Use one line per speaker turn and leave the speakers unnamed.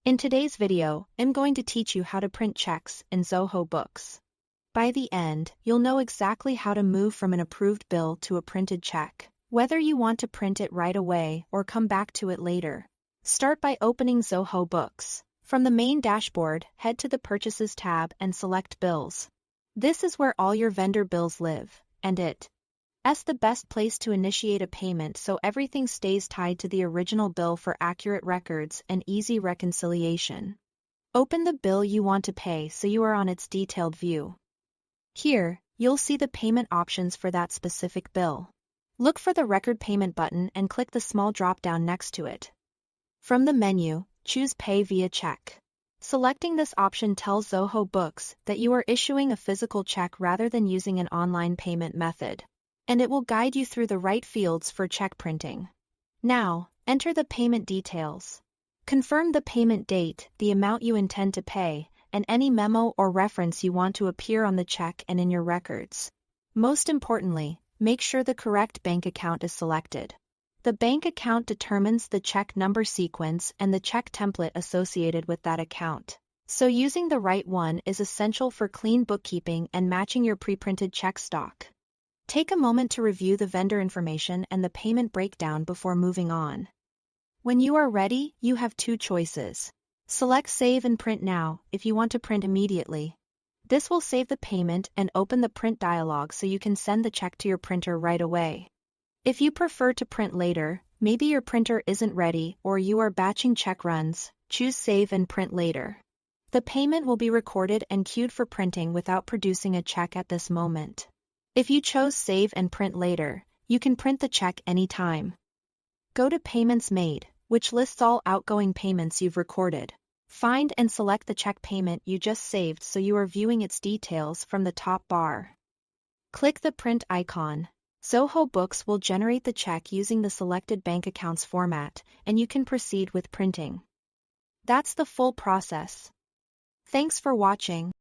In today's video, I'm going to teach you how to print checks in Zoho Books. By the end, you'll know exactly how to move from an approved bill to a printed check, whether you want to print it right away or come back to it later. Start by opening Zoho Books. From the main dashboard, head to the Purchases tab and select Bills. This is where all your vendor bills live, and it's the best place to initiate a payment so everything stays tied to the original bill for accurate records and easy reconciliation. Open the bill you want to pay so you are on its detailed view. Here, you'll see the payment options for that specific bill. Look for the Record Payment button and click the small drop-down next to it. From the menu, choose Pay via Check. Selecting this option tells Zoho Books that you are issuing a physical check rather than using an online payment method, and it will guide you through the right fields for check printing. Now, enter the payment details. Confirm the payment date, the amount you intend to pay, and any memo or reference you want to appear on the check and in your records. Most importantly, make sure the correct bank account is selected. The bank account determines the check number sequence and the check template associated with that account, so using the right one is essential for clean bookkeeping and matching your pre-printed check stock. Take a moment to review the vendor information and the payment breakdown before moving on. When you are ready, you have two choices. Select Save and Print Now if you want to print immediately. This will save the payment and open the print dialog so you can send the check to your printer right away. If you prefer to print later, maybe your printer isn't ready or you are batching check runs, choose Save and Print Later. The payment will be recorded and queued for printing without producing a check at this moment. If you chose Save and Print Later, you can print the check anytime. Go to Payments Made, which lists all outgoing payments you've recorded. Find and select the check payment you just saved so you are viewing its details from the top bar. Click the print icon. Zoho Books will generate the check using the selected bank account's format, and you can proceed with printing. That's the full process. Thanks for watching.